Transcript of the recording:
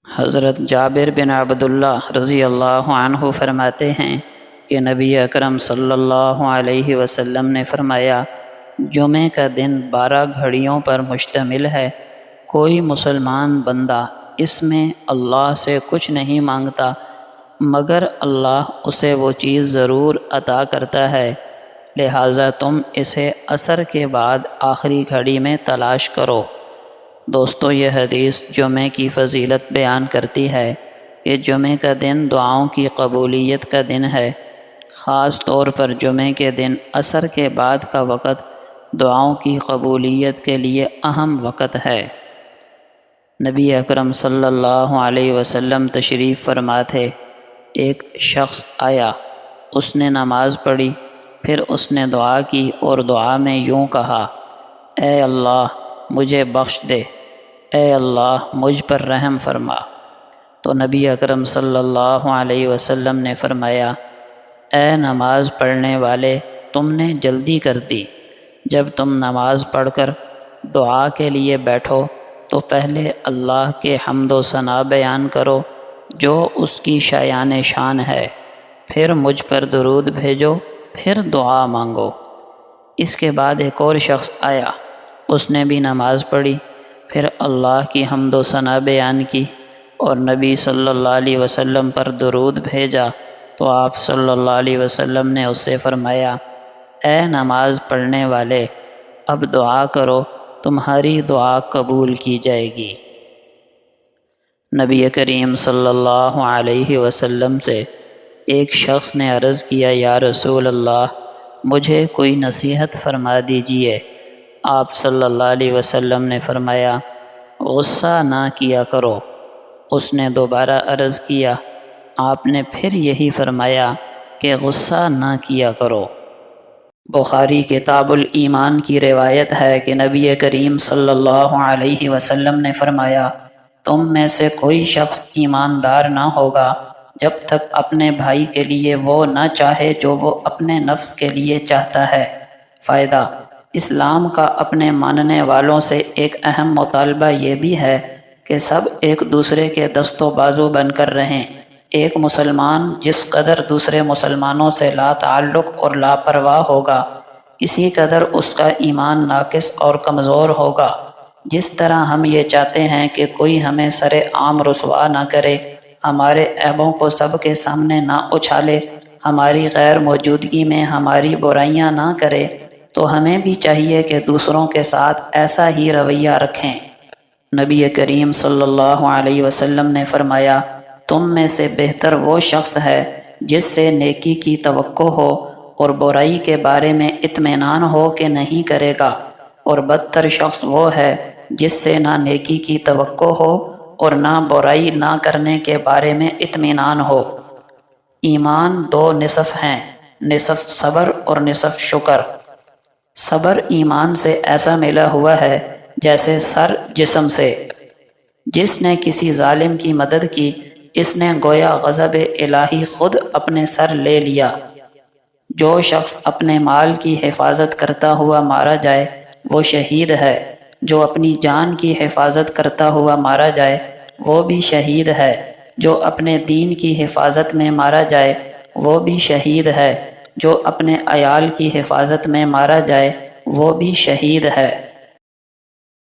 حضرت جابر بن عبداللہ رضی اللہ عنہ فرماتے ہیں کہ نبی اکرم صلی اللہ علیہ وسلم نے فرمایا، جمعہ کا دن 12 گھڑیوں پر مشتمل ہے۔ کوئی مسلمان بندہ اس میں اللہ سے کچھ نہیں مانگتا مگر اللہ اسے وہ چیز ضرور عطا کرتا ہے، لہٰذا تم اسے عصر کے بعد آخری گھڑی میں تلاش کرو۔ دوستو، یہ حدیث جمعہ کی فضیلت بیان کرتی ہے کہ جمعہ کا دن دعاؤں کی قبولیت کا دن ہے۔ خاص طور پر جمعہ کے دن عصر کے بعد کا وقت دعاؤں کی قبولیت کے لیے اہم وقت ہے۔ نبی اکرم صلی اللہ علیہ وسلم تشریف فرما تھے۔ ایک شخص آیا، اس نے نماز پڑھی، پھر اس نے دعا کی اور دعا میں یوں کہا، اے اللہ مجھے بخش دے، اے اللہ مجھ پر رحم فرما۔ تو نبی اکرم صلی اللہ علیہ وسلم نے فرمایا، اے نماز پڑھنے والے، تم نے جلدی کر دی۔ جب تم نماز پڑھ کر دعا کے لیے بیٹھو تو پہلے اللہ کے حمد و ثنا بیان کرو جو اس کی شایان شان ہے، پھر مجھ پر درود بھیجو، پھر دعا مانگو۔ اس کے بعد ایک اور شخص آیا، اس نے بھی نماز پڑھی، پھر اللہ کی حمد و ثنا بیان کی اور نبی صلی اللہ علیہ وسلم پر درود بھیجا تو آپ صلی اللہ علیہ وسلم نے اس سے فرمایا، اے نماز پڑھنے والے، اب دعا کرو، تمہاری دعا قبول کی جائے گی۔ نبی کریم صلی اللہ علیہ وسلم سے ایک شخص نے عرض کیا، یا رسول اللہ، مجھے کوئی نصیحت فرما دیجئے۔ آپ صلی اللہ علیہ وسلم نے فرمایا، غصہ نہ کیا کرو۔ اس نے دوبارہ عرض کیا، آپ نے پھر یہی فرمایا کہ غصہ نہ کیا کرو۔ بخاری کتاب الایمان کی روایت ہے کہ نبی کریم صلی اللہ علیہ وسلم نے فرمایا، تم میں سے کوئی شخص ایماندار نہ ہوگا جب تک اپنے بھائی کے لیے وہ نہ چاہے جو وہ اپنے نفس کے لیے چاہتا ہے۔ فائدہ: اسلام کا اپنے ماننے والوں سے ایک اہم مطالبہ یہ بھی ہے کہ سب ایک دوسرے کے دست و بازو بن کر رہیں۔ ایک مسلمان جس قدر دوسرے مسلمانوں سے لا تعلق اور لاپرواہ ہوگا، اسی قدر اس کا ایمان ناقص اور کمزور ہوگا۔ جس طرح ہم یہ چاہتے ہیں کہ کوئی ہمیں سر عام رسوا نہ کرے، ہمارے عیبوں کو سب کے سامنے نہ اچھالے، ہماری غیر موجودگی میں ہماری برائیاں نہ کرے، تو ہمیں بھی چاہیے کہ دوسروں کے ساتھ ایسا ہی رویہ رکھیں۔ نبی کریم صلی اللہ علیہ وسلم نے فرمایا، تم میں سے بہتر وہ شخص ہے جس سے نیکی کی توقع ہو اور برائی کے بارے میں اطمینان ہو کہ نہیں کرے گا، اور بدتر شخص وہ ہے جس سے نہ نیکی کی توقع ہو اور نہ برائی نہ کرنے کے بارے میں اطمینان ہو۔ ایمان 2 نصف ہیں، نصف صبر اور نصف شکر۔ صبر ایمان سے ایسا ملا ہوا ہے جیسے سر جسم سے۔ جس نے کسی ظالم کی مدد کی، اس نے گویا غضب الہی خود اپنے سر لے لیا۔ جو شخص اپنے مال کی حفاظت کرتا ہوا مارا جائے وہ شہید ہے، جو اپنی جان کی حفاظت کرتا ہوا مارا جائے وہ بھی شہید ہے، جو اپنے دین کی حفاظت میں مارا جائے وہ بھی شہید ہے، جو اپنے عیال کی حفاظت میں مارا جائے وہ بھی شہید ہے۔